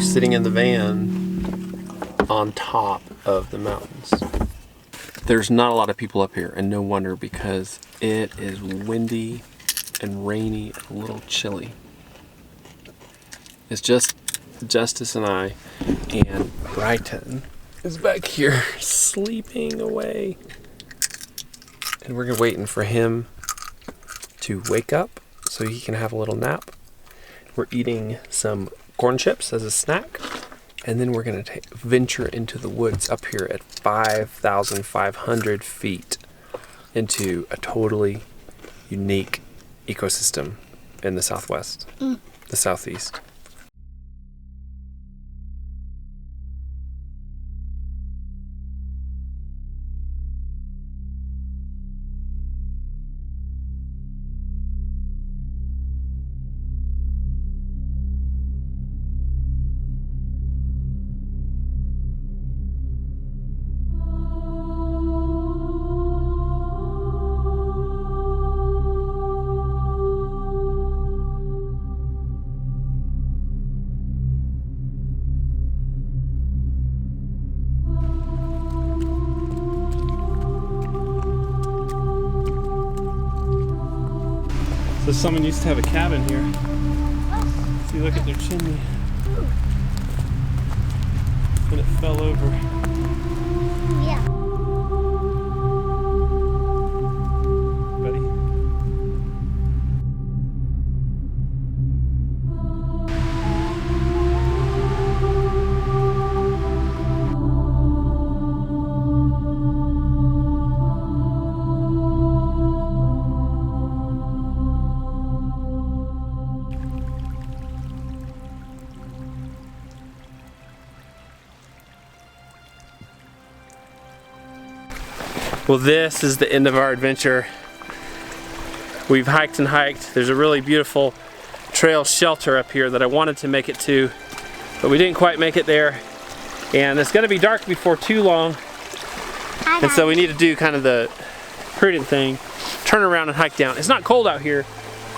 sitting in the van on top of the mountains. There's not a lot of people up here, and no wonder, because it is windy and rainy and a little chilly. It's just Justice and I, and Brighton is back here sleeping away. And we're waiting for him to wake up so he can have a little nap. We're eating some corn chips as a snack, and then we're gonna venture into the woods up here at 5,500 feet into a totally unique ecosystem in the Southwest, the Southeast. So someone used to have a cabin here. See, look at their chimney. And it fell over. Yeah. Buddy. Well, this is the end of our adventure. We've hiked and hiked. There's a really beautiful trail shelter up here that I wanted to make it to, but we didn't quite make it there. And it's gonna be dark before too long. And so we need to do kind of the prudent thing, turn around and hike down. It's not cold out here,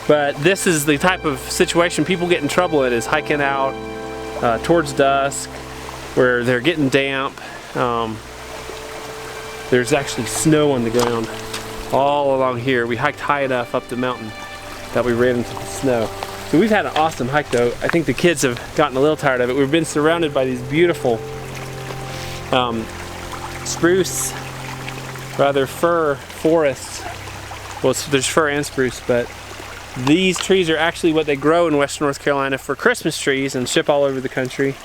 but this is the type of situation people get in trouble in, is hiking out towards dusk where they're getting damp. There's actually snow on the ground all along here. We hiked high enough up the mountain that we ran into the snow. So we've had an awesome hike though. I think the kids have gotten a little tired of it. We've been surrounded by these beautiful spruce, rather fir forests. Well, there's fir and spruce, but these trees are actually what they grow in Western North Carolina for Christmas trees and ship all over the country.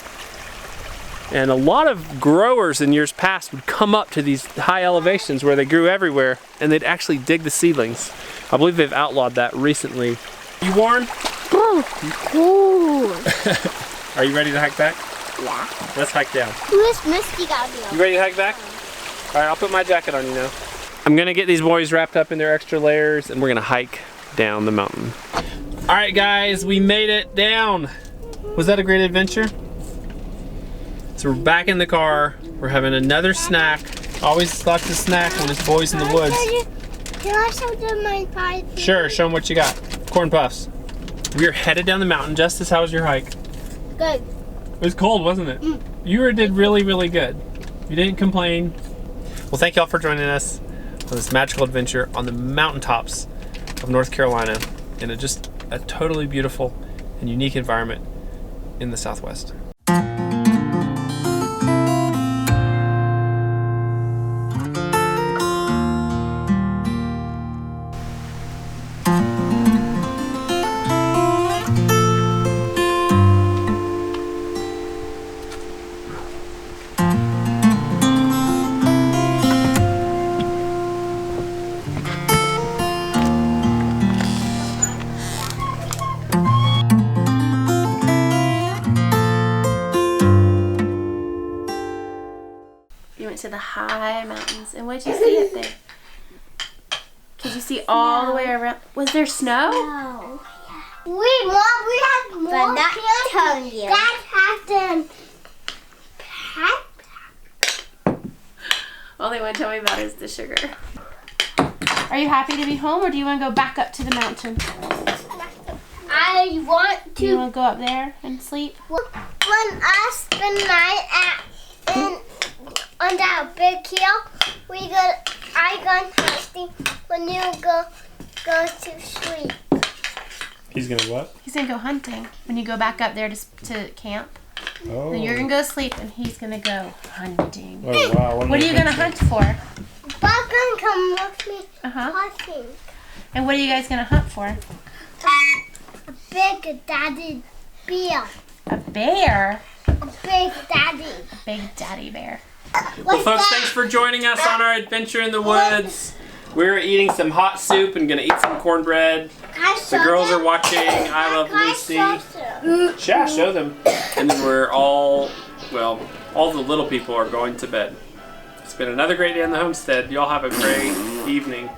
And a lot of growers in years past would come up to these high elevations where they grew everywhere, and they'd actually dig the seedlings. I believe they've outlawed that recently. You warm? Cool. Are you ready to hike back? Yeah. Let's hike down. Who's Misty got me? You ready to hike back? All right, I'll put my jacket on you now. I'm gonna get these boys wrapped up in their extra layers, and we're gonna hike down the mountain. All right, guys, we made it down. Was that a great adventure? So we're back in the car. We're having another snack. Always like to snack when it's boys in the woods. Can I show them my pie? Sure, show them what you got. Corn puffs. We're headed down the mountain. Justice, how was your hike? Good. It was cold, wasn't it? You did really, really good. You didn't complain. Well, thank y'all for joining us on this magical adventure on the mountaintops of North Carolina in just a totally beautiful and unique environment in the Southwest. To the high mountains. And what did you see up there? Could you see all the way around? Was there snow? No. Wait, Mom, we have more. But not telling you. That happened. Only one tell me about is the sugar. Are you happy to be home, or do you want to go back up to the mountain? I want to. Do you want to go up there and sleep? Well, when I spend night on that big hill, I gone hunting when you go to sleep. He's gonna what? He's gonna go hunting when you go back up there to camp. Oh. Then you're gonna go sleep and he's gonna go hunting. Oh wow! What are you gonna hunt for? Bob's gonna come with me hunting. And what are you guys gonna hunt for? A big daddy bear. A bear? A big daddy. A big daddy bear. Well, folks, thanks for joining us on our adventure in the woods. We're eating some hot soup and gonna eat some cornbread. The girls are watching I Love Lucy. Yeah, show them. And then we're all the little people are going to bed. It's been another great day on the homestead. Y'all have a great evening.